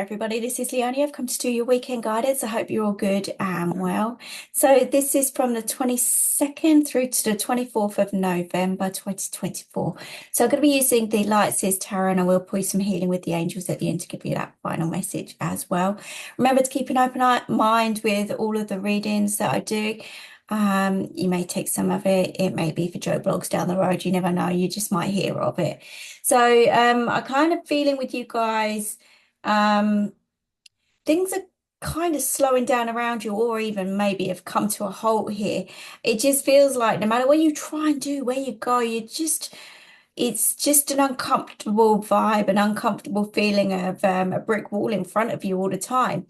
everybody, this is Leone. I've come to do your weekend guidance. I hope you're all good and well. So this is from the 22nd through to the 24th of November 2024. So I'm going to be using the lightSeers Tarot, and I will pull you some healing with the angels at the end to give you that final message as well. Remember to keep an open mind with all of the readings that I do. You may take some of it. It may be for Joe blogs down the road. You never know. You just might hear of it. So I kind of feeling with you guys, things are kind of slowing down around you, or even maybe have come to a halt here. It just feels like no matter what you try and do, where you go, it's just an uncomfortable vibe, an uncomfortable feeling of a brick wall in front of you all the time.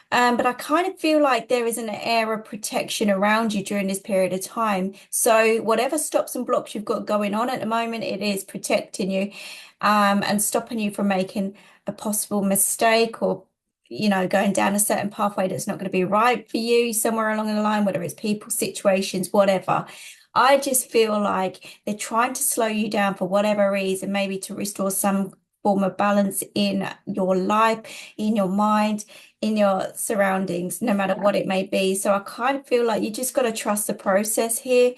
But I kind of feel like there is an air of protection around you during this period of time. So whatever stops and blocks you've got going on at the moment, it is protecting you, and stopping you from making a possible mistake, or going down a certain pathway that's not going to be right for you somewhere along the line, whether it's people, situations, whatever. I just feel like they're trying to slow you down for whatever reason, maybe to restore some form of balance in your life, in your mind, in your surroundings, no matter what it may be. So I kind of feel like you just got to trust the process here.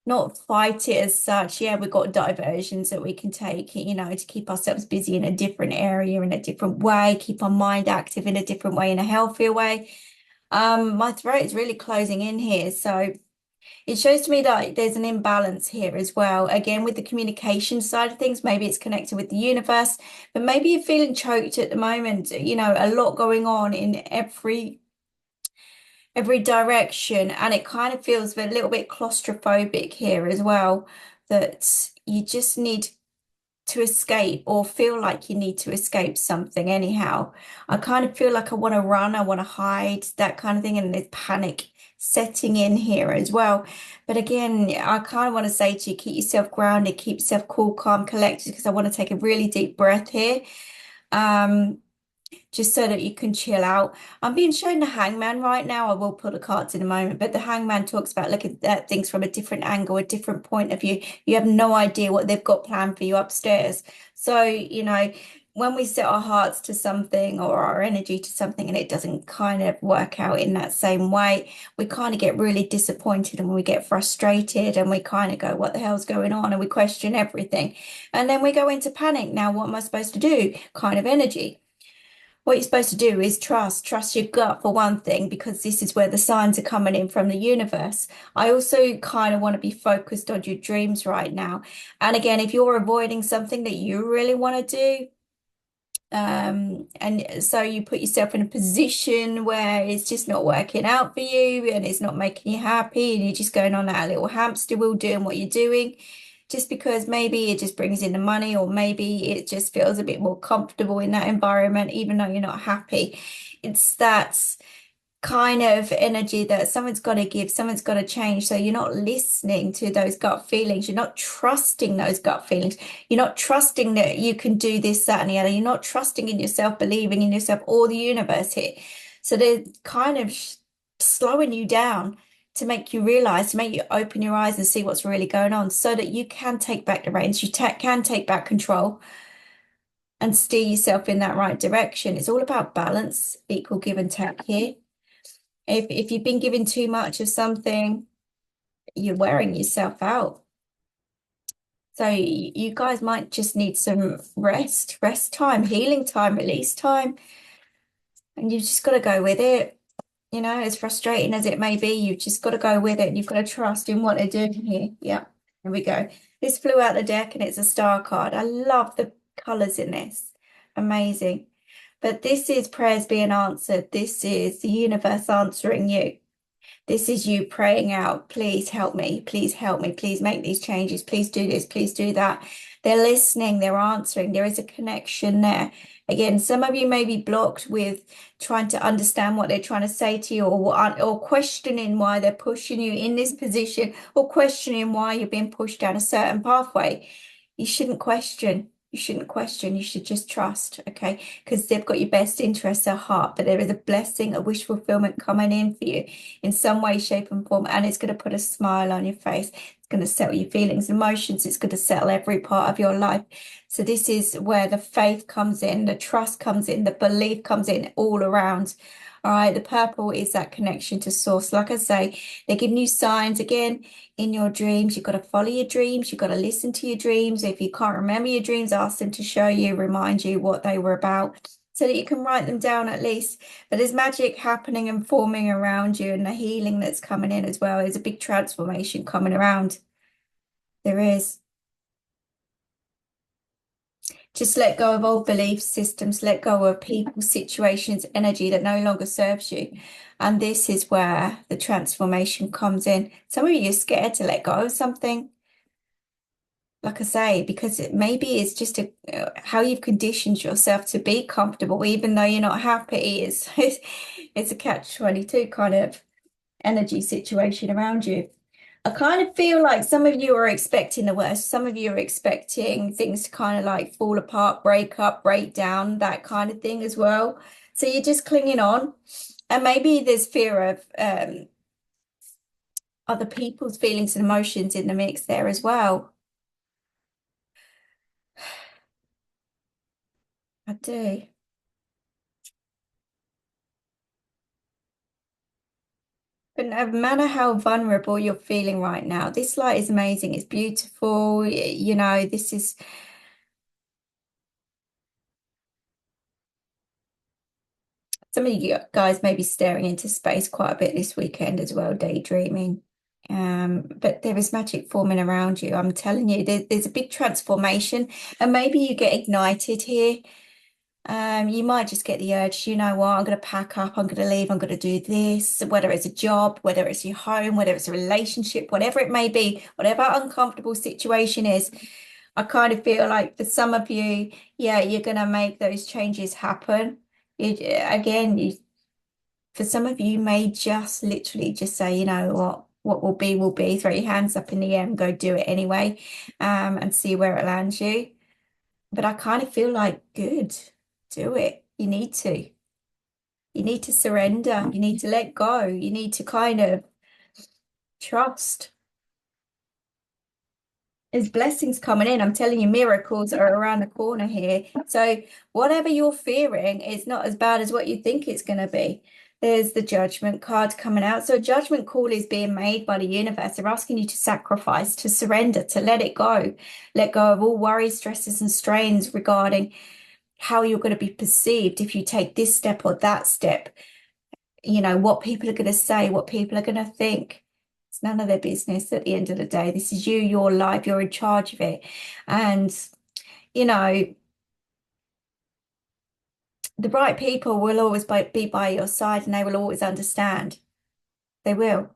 Not fight it as such. Yeah, we've got diversions that we can take, to keep ourselves busy in a different area, in a different way, keep our mind active in a different way, in a healthier way. My throat is really closing in here. So it shows to me that there's an imbalance here as well. Again, with the communication side of things, maybe it's connected with the universe, but maybe you're feeling choked at the moment, a lot going on in every direction, and it kind of feels a little bit claustrophobic here as well, that you just need to escape, or feel like you need to escape something anyhow. I kind of feel like I want to run, I want to hide, that kind of thing, and there's panic setting in here as well. But again, I kind of want to say to you, keep yourself grounded, keep yourself cool, calm, collected, because I want to take a really deep breath here. Just so that you can chill out. I'm being shown the Hangman right now. I will pull the cards in a moment, but the Hangman talks about looking at things from a different angle, a different point of view. You have no idea what they've got planned for you upstairs. So, when we set our hearts to something, or our energy to something, and it doesn't kind of work out in that same way, we kind of get really disappointed, and we get frustrated, and we kind of go, what the hell's going on? And we question everything. And then we go into panic. Now, what am I supposed to do? Kind of energy. What you're supposed to do is trust your gut for one thing, because this is where the signs are coming in from the universe. I also kind of want to be focused on your dreams right now. And again, if you're avoiding something that you really want to do, and so you put yourself in a position where it's just not working out for you, and it's not making you happy, and you're just going on that little hamster wheel doing what you're doing, just because maybe it just brings in the money, or maybe it just feels a bit more comfortable in that environment, even though you're not happy. It's that kind of energy that someone's got to give, someone's got to change. So you're not listening to those gut feelings. You're not trusting those gut feelings. You're not trusting that you can do this, that, and the other. You're not trusting in yourself, believing in yourself, or the universe here. So they're kind of slowing you down to make you realize, to make you open your eyes and see what's really going on, so that you can take back the reins, you can take back control and steer yourself in that right direction. It's all about balance, equal give and take here. If you've been given too much of something, you're wearing yourself out. So you guys might just need some rest time, healing time, release time, and you've just got to go with it. As frustrating as it may be, you've just got to go with it, and you've got to trust in what they're doing here. Yeah, here we go. This flew out the deck, and it's a star card. I love the colors in this. Amazing. But this is prayers being answered. This is the universe answering you. This is you praying out, please help me, please help me, please make these changes, please do this, please do that. They're listening, they're answering, there is a connection there. Again, some of you may be blocked with trying to understand what they're trying to say to you, or questioning why they're pushing you in this position, or questioning why you're being pushed down a certain pathway. You shouldn't question. You shouldn't question, you should just trust, okay? Because they've got your best interests at heart, but there is a blessing, a wish fulfillment coming in for you in some way, shape, and form, and it's going to put a smile on your face. It's going to settle your feelings, emotions. It's going to settle every part of your life. So this is where the faith comes in, the trust comes in, the belief comes in all around. All right, the purple is that connection to source. Like I say, they're giving you signs again in your dreams. You've got to follow your dreams. You've got to listen to your dreams. If you can't remember your dreams, ask them to show you, remind you what they were about, so that you can write them down at least. But there's magic happening and forming around you, and the healing that's coming in as well. There's a big transformation coming around. There is. Just let go of old belief systems, let go of people, situations, energy that no longer serves you. And this is where the transformation comes in. Some of you are scared to let go of something, like I say, because maybe it's just how you've conditioned yourself to be comfortable, even though you're not happy. It's a catch-22 kind of energy situation around you. I kind of feel like some of you are expecting the worst. Some of you are expecting things to kind of like fall apart, break up, break down, that kind of thing as well. So you're just clinging on. And maybe there's fear of other people's feelings and emotions in the mix there as well. I do. But no matter how vulnerable you're feeling right now, this light is amazing. It's beautiful. You know, this is. Some of you guys may be staring into space quite a bit this weekend as well, daydreaming. But there is magic forming around you. I'm telling you, there's a big transformation, and maybe you get ignited here. You might just get the urge, you know what, I'm going to pack up, I'm going to leave, I'm going to do this, whether it's a job, whether it's your home, whether it's a relationship, whatever it may be, whatever uncomfortable situation is. I kind of feel like for some of you, yeah, you're going to make those changes happen. Again, for some of you, may just literally just say, you know what will be, throw your hands up in the air and go do it anyway, and see where it lands you. But I kind of feel like, good, do it. You need to. You need to surrender. You need to let go. You need to kind of trust. There's blessings coming in. I'm telling you, miracles are around the corner here. So whatever you're fearing is not as bad as what you think it's going to be. There's the judgment card coming out. So a judgment call is being made by the universe. They're asking you to sacrifice, to surrender, to let it go. Let go of all worries, stresses, and strains regarding how you're going to be perceived if you take this step or that step. You know, what people are going to say, what people are going to think. It's none of their business at the end of the day. This is you, your life, you're in charge of it. And, you know, the right people will always be by your side, and they will always understand. They will.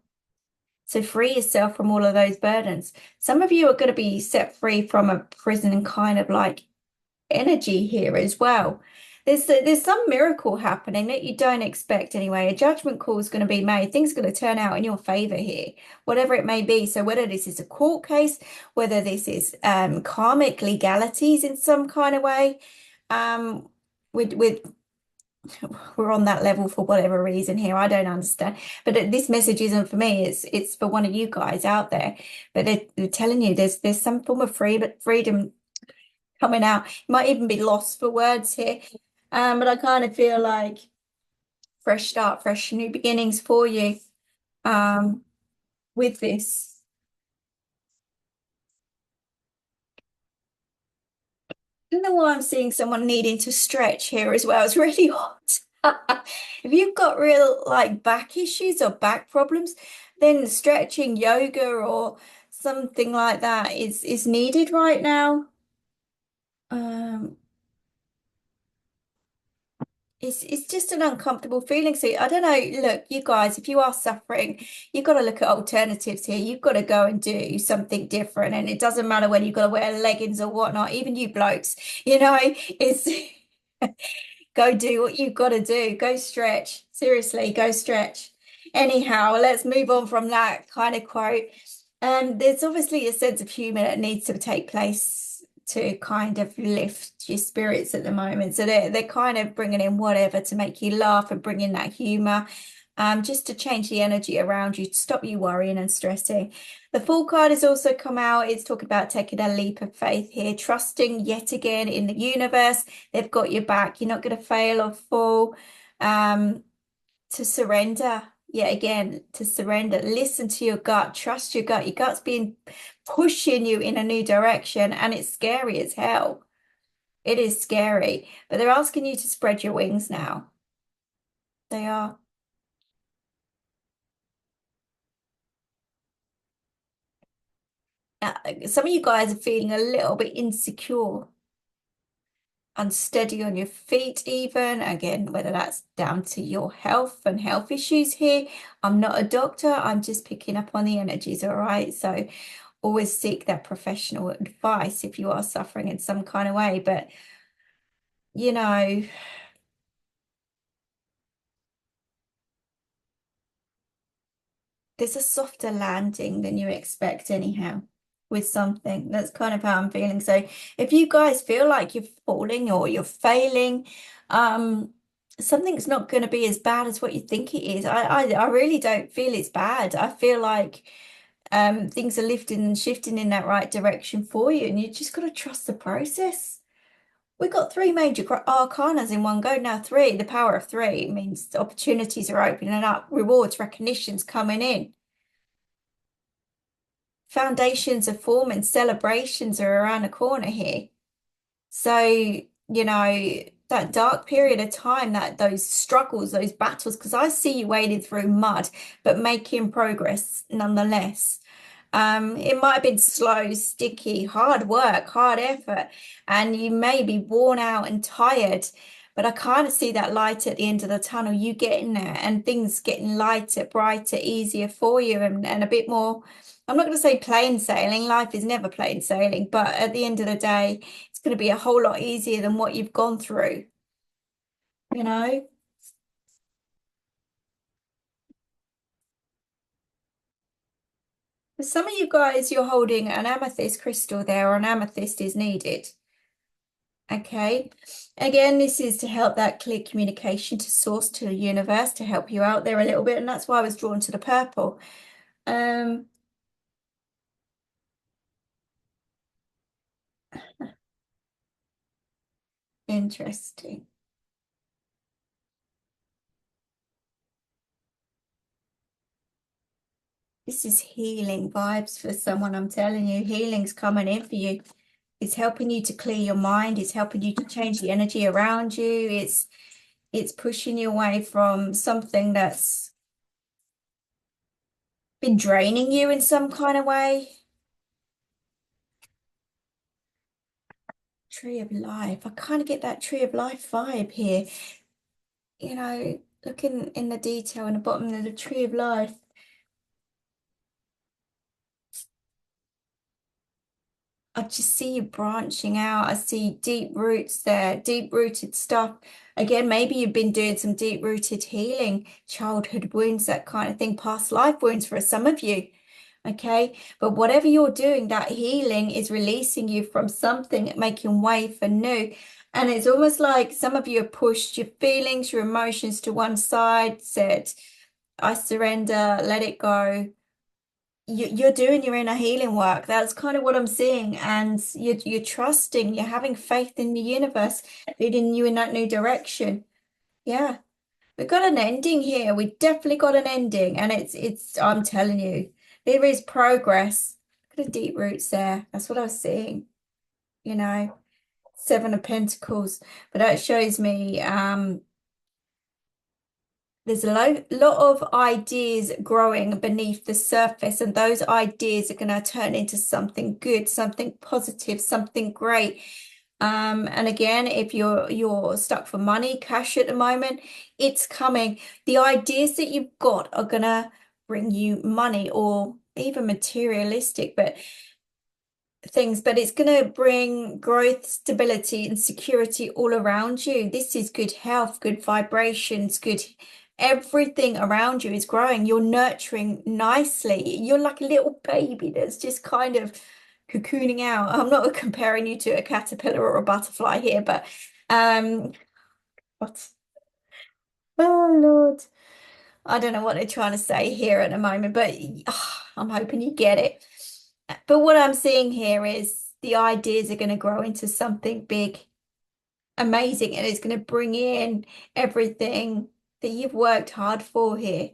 So free yourself from all of those burdens. Some of you are going to be set free from a prison and kind of like energy here as well. There's some miracle happening that you don't expect anyway. A judgment call is going to be made. Things are going to turn out in your favor here, whatever it may be. So whether this is a court case, whether this is karmic legalities in some kind of way, with we're on that level for whatever reason here. I don't understand. But this message isn't for me. It's for one of you guys out there. But they're telling you there's some form of freedom coming out. You might even be lost for words here. But I kind of feel like fresh start, fresh new beginnings for you with this. I don't know why I'm seeing someone needing to stretch here as well. It's really hot. If you've got real like back issues or back problems, then stretching, yoga or something like that is needed right now. It's just an uncomfortable feeling. So I don't know. Look, you guys, if you are suffering, you've got to look at alternatives here. You've got to go and do something different. And it doesn't matter whether you've got to wear leggings or whatnot, even you blokes, you know, it's go do what you've got to do. Go stretch. Seriously, go stretch. Anyhow, let's move on from that kind of quote. There's obviously a sense of humor that needs to take place to kind of lift your spirits at the moment. So they're kind of bringing in whatever to make you laugh and bring in that humor. just to change the energy around you, to stop you worrying and stressing. The Fool card has also come out. It's talking about taking a leap of faith here, trusting yet again in the universe. They've got your back. You're not going to fail or fall. To surrender. Yet again, to surrender. Listen to your gut. Trust your gut. Your gut's been pushing you in a new direction, and it's scary as hell. It is scary, but they're asking you to spread your wings now. They are. Some of you guys are feeling a little bit insecure, unsteady on your feet even. Again, whether that's down to your health and health issues here. I'm not a doctor. I'm just picking up on the energies, all right? So always seek that professional advice if you are suffering in some kind of way. But, you know, there's a softer landing than you expect anyhow with something. That's kind of how I'm feeling. So if you guys feel like you're falling or you're failing, something's not going to be as bad as what you think it is. I really don't feel it's bad. I feel like things are lifting and shifting in that right direction for you, and you just got to trust the process. We've got three major arcanas in one go now. Three, the power of three means opportunities are opening up, rewards, recognitions coming in. Foundations are forming, celebrations are around the corner here. So, you know, that dark period of time, that those struggles, those battles, because I see you wading through mud, but making progress nonetheless. It might have been slow, sticky, hard work, hard effort, and you may be worn out and tired, but I kind of see that light at the end of the tunnel, you getting there and things getting lighter, brighter, easier for you and a bit more. I'm not going to say plain sailing. Life is never plain sailing, but at the end of the day, it's going to be a whole lot easier than what you've gone through, you know? For some of you guys, you're holding an amethyst crystal there, or an amethyst is needed. Okay. Again, this is to help that clear communication to source, to the universe, to help you out there a little bit. And that's why I was drawn to the purple. Um, Interesting. This is healing vibes for someone, I'm telling you. Healing's coming in for you. It's helping you to clear your mind. It's helping you to change the energy around you. It's pushing you away from something that's been draining you in some kind of way. Tree of life. I kind of get that tree of life vibe here. You know, looking in the detail in the bottom of the tree of life. I just see you branching out. I see deep roots there, deep rooted stuff. Again, maybe you've been doing some deep rooted healing, childhood wounds, that kind of thing, past life wounds for some of you. Okay. But whatever you're doing, that healing is releasing you from something, making way for new. And it's almost like some of you have pushed your feelings, your emotions to one side, said, I surrender, let it go. You're doing your inner healing work. That's kind of what I'm seeing. And you're trusting, you're having faith in the universe, leading you in that new direction. Yeah. We've got an ending here. We definitely got an ending. And I'm telling you, there is progress. Look at the deep roots there. That's what I was seeing, you know, Seven of Pentacles. But that shows me there's a lot of ideas growing beneath the surface, and those ideas are going to turn into something good, something positive, something great. And again, if you're stuck for money, cash at the moment, it's coming. The ideas that you've got are gonna bring you money or even materialistic, but things, but it's gonna bring growth, stability, and security all around you. This is good health, good vibrations, good everything around you is growing. You're nurturing nicely. You're like a little baby that's just kind of cocooning out. I'm not comparing you to a caterpillar or a butterfly here, but what? Oh Lord. I don't know what they're trying to say here at the moment, but I'm hoping you get it. But what I'm seeing here is the ideas are going to grow into something big, amazing, and it's going to bring in everything that you've worked hard for here,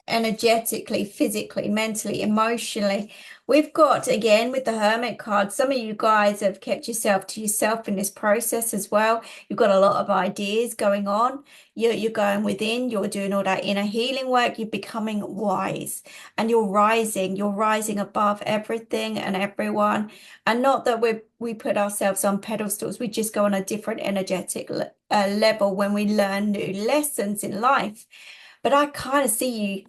energetically, physically, mentally, emotionally. We've got, again, with the Hermit card, some of you guys have kept yourself to yourself in this process as well. You've got a lot of ideas going on. You're going within, you're doing all that inner healing work, you're becoming wise, and you're rising above everything and everyone. And not that we put ourselves on pedestals, we just go on a different energetic level when we learn new lessons in life. But I kind of see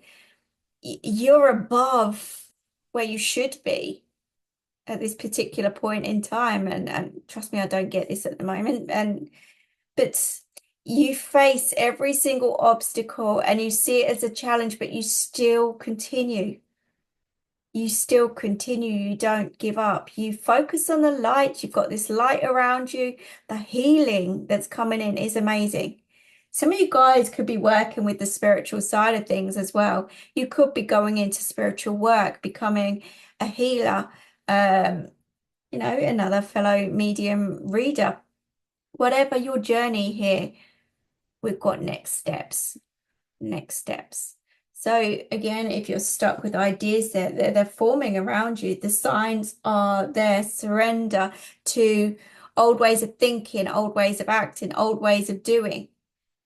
you're above where you should be at this particular point in time. And trust me, I don't get this at the moment. But you face every single obstacle and you see it as a challenge, but you still continue. You still continue. You don't give up. You focus on the light. You've got this light around you. The healing that's coming in is amazing. Some of you guys could be working with the spiritual side of things as well. You could be going into spiritual work, becoming a healer, another fellow medium reader. Whatever your journey here, we've got next steps. Next steps. So again, if you're stuck with ideas they're forming around you, the signs are there. Surrender to old ways of thinking, old ways of acting, old ways of doing.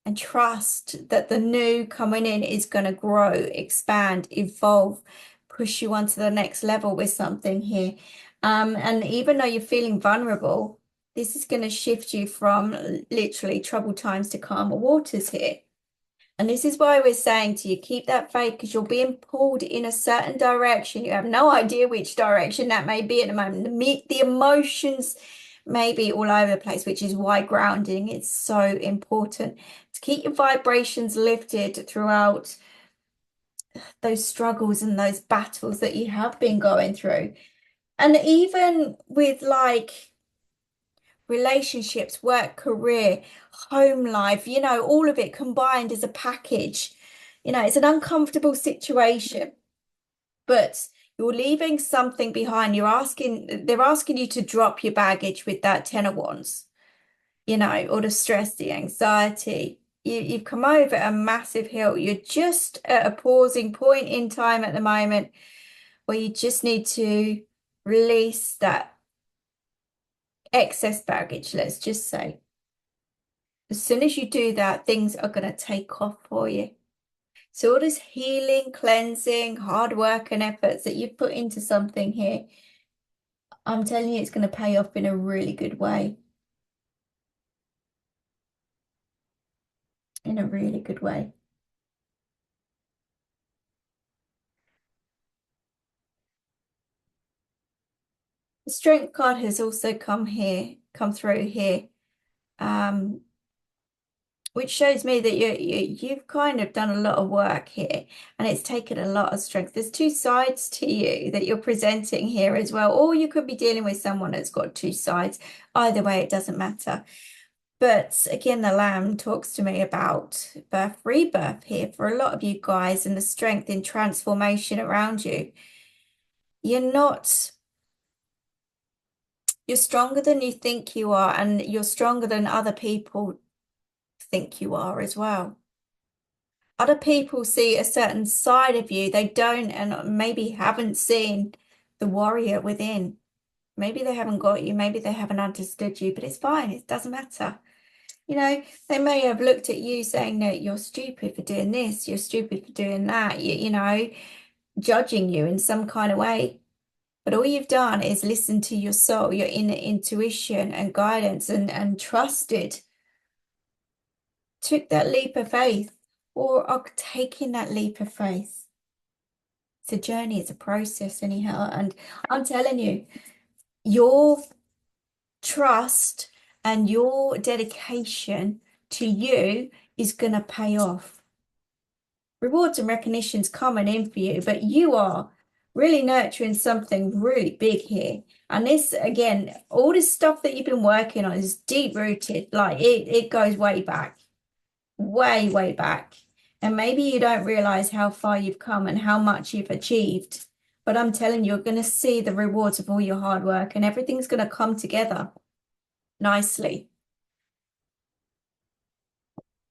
And trust that the new coming in is going to grow, expand, evolve, push you onto the next level with something here. And even though you're feeling vulnerable, this is going to shift you from literally troubled times to calmer waters here. And this is why we're saying to you, keep that faith, because you're being pulled in a certain direction. You have no idea which direction that may be at the moment. The emotions may be all over the place, which is why grounding is so important. To keep your vibrations lifted throughout those struggles and those battles that you have been going through. And even with like relationships, work, career, home life, all of it combined as a package. It's an uncomfortable situation, but you're leaving something behind. They're asking you to drop your baggage with that Ten of Wands, or the stress, the anxiety. You've come over a massive hill. You're just at a pausing point in time at the moment where you just need to release that excess baggage, let's just say. As soon as you do that, things are going to take off for you. So all this healing, cleansing, hard work and efforts that you've put into something here, I'm telling you, it's going to pay off in a really good way. In a really good way. The Strength card has also come through here, which shows me that you've kind of done a lot of work here, and it's taken a lot of strength. There's two sides to you that you're presenting here as well, or you could be dealing with someone that's got two sides. Either way, it doesn't matter. But again, the Lamb talks to me about birth, rebirth here for a lot of you guys, and the strength in transformation around you. You're stronger than you think you are, and you're stronger than other people think you are as well. Other people see a certain side of you they don't, and maybe haven't seen the warrior within. Maybe they haven't got you, maybe they haven't understood you, but it's fine, it doesn't matter. They may have looked at you saying, no, you're stupid for doing this, you're stupid for doing that, judging you in some kind of way. But all you've done is listen to your soul, your inner intuition and guidance, and trusted. Took that leap of faith, or are taking that leap of faith. It's a journey, it's a process anyhow. And I'm telling you, your trust and your dedication to you is going to pay off. Rewards and recognition's coming in for you, but you are really nurturing something really big here. And this, again, all this stuff that you've been working on is deep rooted. Like it goes way back, way, way back. And maybe you don't realize how far you've come and how much you've achieved. But I'm telling you, you're going to see the rewards of all your hard work, and everything's going to come together nicely.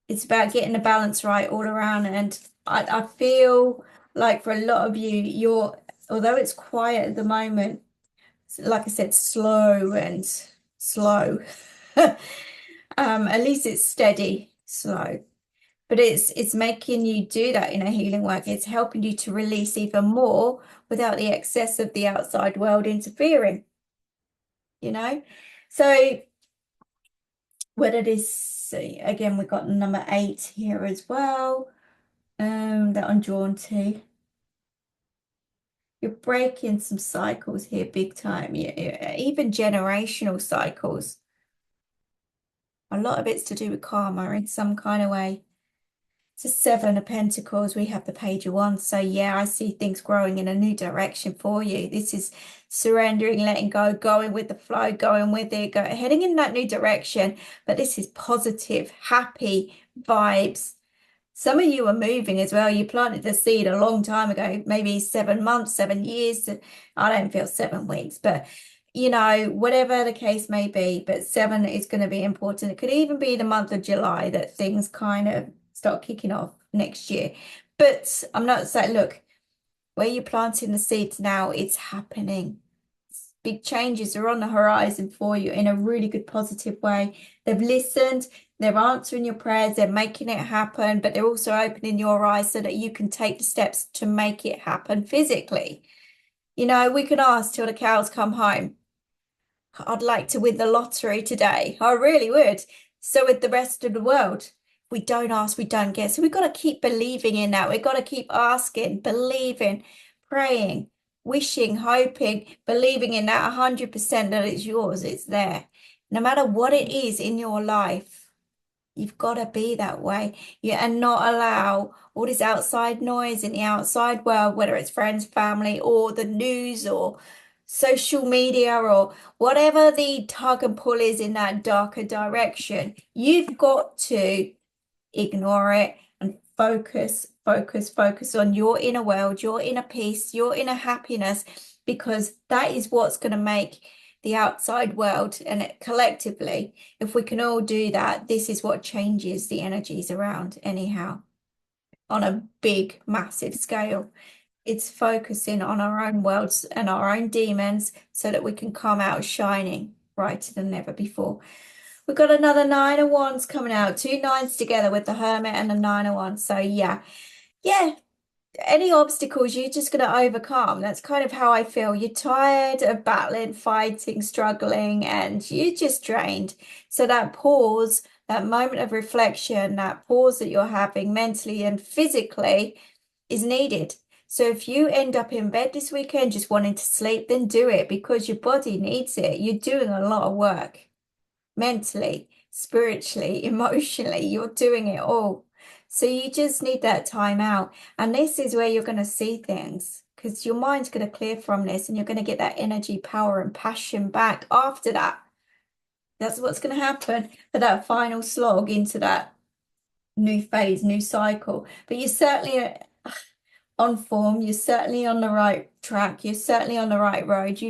It's about getting the balance right all around. And I feel like for a lot of you, although it's quiet at the moment, like I said, slow and slow. At least it's steady, slow. But it's making you do that inner healing work. It's helping you to release even more without the excess of the outside world interfering, you know? So what it is, again, we've got number 8 here as well. That I'm drawn to. You're breaking some cycles here big time, even generational cycles. A lot of it's to do with karma in some kind of way. It's a 7 of Pentacles. We have the Page of Wands. So yeah, I see things growing in a new direction for you. This is surrendering, letting go, going with the flow, going with it, heading in that new direction. But this is positive, happy vibes. Some of you are moving as well. You planted the seed a long time ago, maybe 7 months, 7 years. I don't feel 7 weeks, but you know, whatever the case may be, but 7 is going to be important. It could even be the month of July that things kind of start kicking off next year. But I'm not saying, look, where you're planting the seeds now, it's happening. Big changes are on the horizon for you in a really good, positive way. They've listened, they're answering your prayers, they're making it happen, but they're also opening your eyes so that you can take the steps to make it happen physically. You know, we can ask till the cows come home. I'd like to win the lottery today. I really would. So with the rest of the world, we don't ask, we don't get. So we've got to keep believing in that. We've got to keep asking, believing, praying, wishing, hoping, believing in that 100% that it's yours, it's there. No matter what it is in your life, you've got to be that way. And not allow all this outside noise in the outside world, whether it's friends, family, or the news, or social media, or whatever the tug and pull is in that darker direction. You've got to ignore it and focus on your inner world, your inner peace, your inner happiness, because that is what's going to make the outside world. And collectively, if we can all do that, this is what changes the energies around anyhow, on a big, massive scale. It's focusing on our own worlds and our own demons so that we can come out shining brighter than ever before. We've got another 9 of Wands coming out, 2 9s together with the Hermit and the 9 of Wands. So yeah, any obstacles you're just going to overcome. That's kind of how I feel. You're tired of battling, fighting, struggling, and you're just drained. So that pause, that moment of reflection, that pause that you're having mentally and physically is needed. So if you end up in bed this weekend just wanting to sleep, then do it, because your body needs it. You're doing a lot of work. Mentally, spiritually, emotionally, you're doing it all. So you just need that time out. And this is where you're going to see things, because your mind's going to clear from this and you're going to get that energy, power, and passion back after that. That's what's going to happen for that final slog into that new phase, new cycle. But you're certainly on form, you're certainly on the right track, you're certainly on the right road.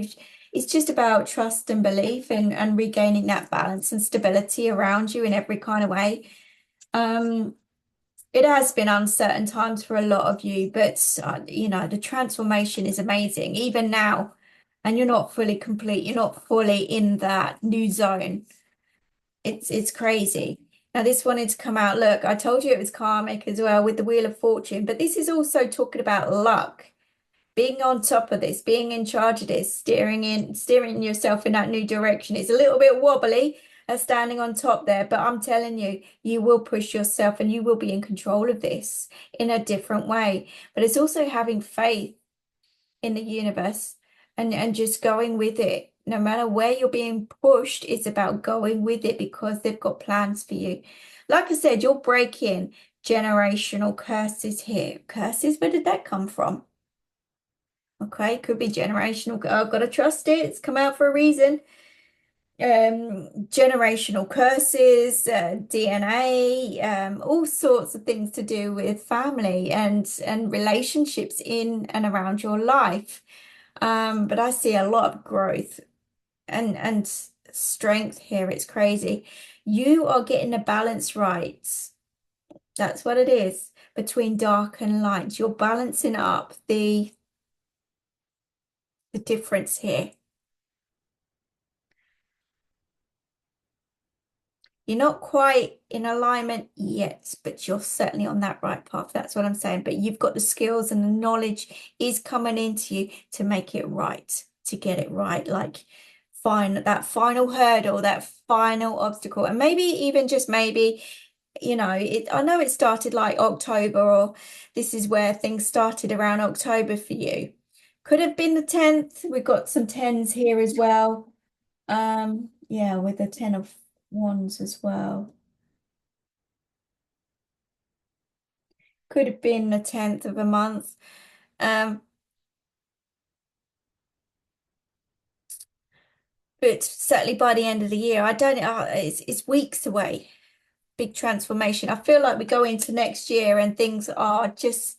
It's just about trust and belief and regaining that balance and stability around you in every kind of way. It has been uncertain times for a lot of you, but you know, the transformation is amazing even now, and you're not fully complete, you're not fully in that new zone. It's crazy. Now this wanted to come out. Look, I told you it was karmic as well with the Wheel of Fortune, but this is also talking about luck. Being on top of this, being in charge of this, steering yourself in that new direction. It's a little bit wobbly, standing on top there, but I'm telling you, you will push yourself and you will be in control of this in a different way. But it's also having faith in the universe and just going with it. No matter where you're being pushed, it's about going with it because they've got plans for you. Like I said, you're breaking generational curses here. Curses, where did that come from? Okay, could be generational. I've got to trust it. It's come out for a reason. generational curses, DNA, all sorts of things to do with family and relationships in and around your life. But I see a lot of growth and strength here. It's crazy. You are getting the balance right. That's what it is between dark and light. You're balancing up the difference here. You're not quite in alignment yet, but you're certainly on that right path. That's what I'm saying. But you've got the skills and the knowledge is coming into you to make it right, to get it right. Like find that final hurdle, that final obstacle. And maybe even just maybe, I know it started like October, or this is where things started around October for you. Could have been the 10th. We've got some 10s here as well. Yeah, with the 10 of Wands as well. Could have been the 10th of a month. Um, but certainly by the end of the year, I don't it's weeks away. Big transformation. I feel like we go into next year and things are just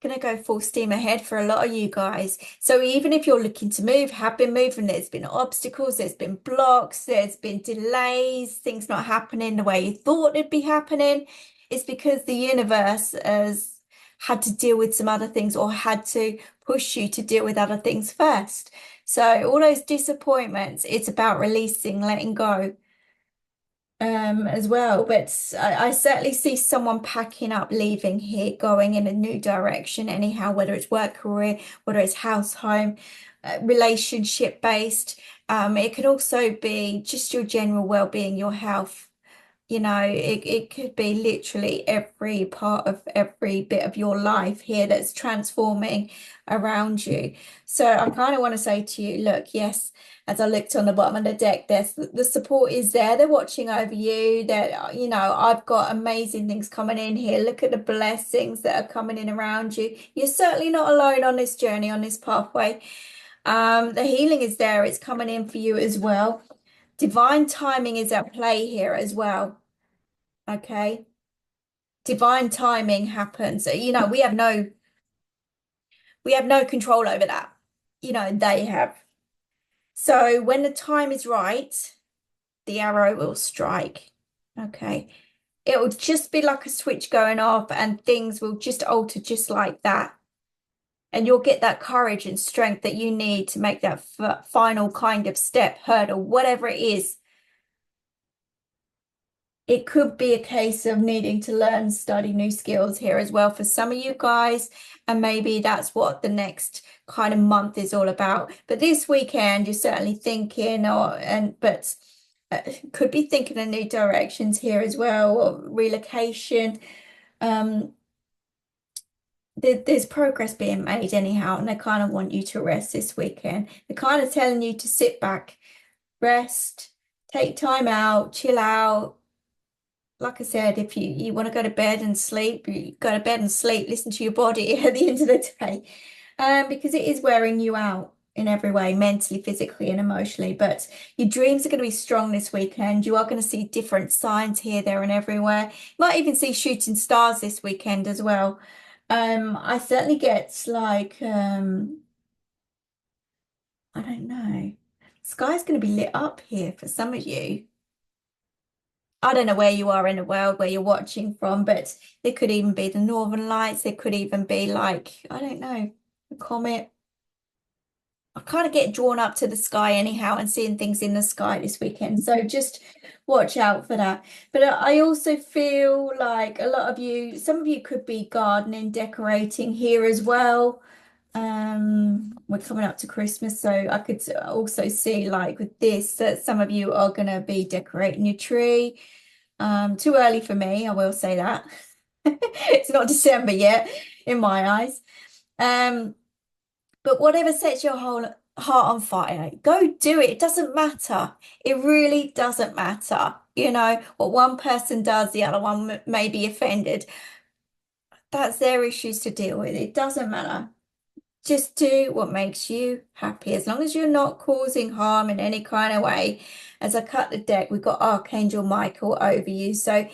gonna go full steam ahead for a lot of you guys. So even if you're looking to move, have been moving, there's been obstacles, there's been blocks, there's been delays, things not happening the way you thought it'd be happening. It's because the universe has had to deal with some other things or had to push you to deal with other things first. So all those disappointments, it's about releasing, letting go as well. But I certainly see someone packing up, leaving here, going in a new direction, anyhow, whether it's work, career, whether it's house, home, relationship based. It could also be just your general well-being, your health. It could be literally every part of every bit of your life here that's transforming around you. So I kind of want to say to you, look, yes, as I looked on the bottom of the deck, there's the support is there. They're watching over you. That I've got amazing things coming in here. Look at the blessings that are coming in around you. You're certainly not alone on this journey, on this pathway. The healing is there. It's coming in for you as well. Divine timing is at play here as well. Okay. Divine timing happens. We have no control over that. They have. So when the time is right, the arrow will strike. Okay. It will just be like a switch going off and things will just alter just like that. And you'll get that courage and strength that you need to make that final kind of step, hurdle, whatever it is. It could be a case of needing to learn, study new skills here as well for some of you guys. And maybe that's what the next kind of month is all about. But this weekend, you're certainly thinking, but could be thinking of new directions here as well, or relocation. There's progress being made anyhow, and they kind of want you to rest this weekend. They're kind of telling you to sit back, rest, take time out, chill out. Like I said, if you want to go to bed and sleep, you go to bed and sleep, listen to your body at the end of the day. Because it is wearing you out in every way, mentally, physically, and emotionally. But your dreams are going to be strong this weekend. You are going to see different signs here, there, and everywhere. You might even see shooting stars this weekend as well. I certainly get like I don't know. Sky's going to be lit up here for some of you. I don't know where you are in the world, where you're watching from, but there could even be the Northern Lights. There could even be like, I don't know, a comet. I kind of get drawn up to the sky anyhow and seeing things in the sky this weekend. So just watch out for that. But I also feel like a lot of you, some of you could be gardening, decorating here as well. We're coming up to Christmas, so I could also see like with this that some of you are going to be decorating your tree. Too early for me, I will say that. It's not December yet in my eyes. But whatever sets your whole heart on fire, go do it. It doesn't matter. It really doesn't matter. What one person does, the other one may be offended. That's their issues to deal with. It doesn't matter. just do what makes you happy, as long as you're not causing harm in any kind of way. As I cut the deck, we've got Archangel Michael over you. So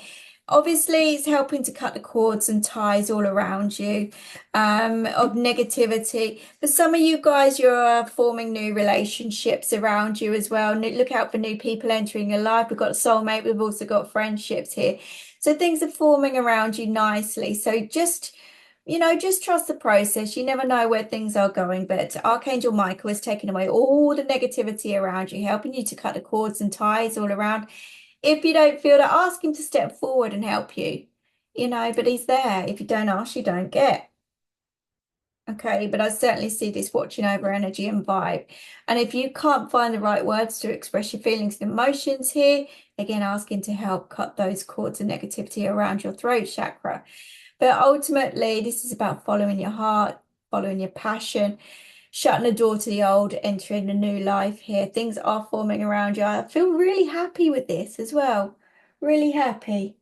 obviously, it's helping to cut the cords and ties all around you of negativity. For some of you guys, you're forming new relationships around you as well. Look out for new people entering your life. We've got a soulmate. We've also got friendships here. So things are forming around you nicely. So just trust the process. You never know where things are going, but Archangel Michael is taking away all the negativity around you, helping you to cut the cords and ties all around. If you don't feel to ask him to step forward and help you, but he's there. If you don't ask, you don't get. Okay, but I certainly see this watching over energy and vibe. And if you can't find the right words to express your feelings and emotions here, again, ask him to help cut those cords of negativity around your throat chakra. But ultimately, this is about following your heart, following your passion, shutting the door to the old, entering a new life here. Things are forming around you. I feel really happy with this as well. Really happy.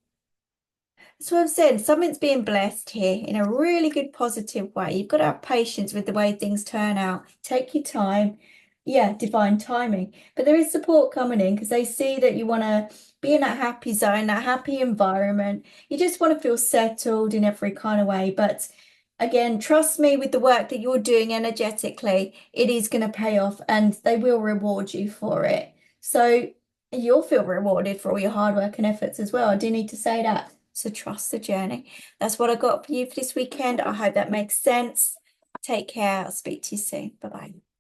That's what I'm saying. Something's being blessed here in a really good, positive way. You've got to have patience with the way things turn out. Take your time. Yeah, divine timing. But there is support coming in because they see that you want to be in that happy zone, that happy environment. You just want to feel settled in every kind of way. But again, trust me with the work that you're doing energetically, it is going to pay off and they will reward you for it. So you'll feel rewarded for all your hard work and efforts as well. I do need to say that. So trust the journey. That's what I got for you for this weekend. I hope that makes sense. Take care. I'll speak to you soon. Bye-bye.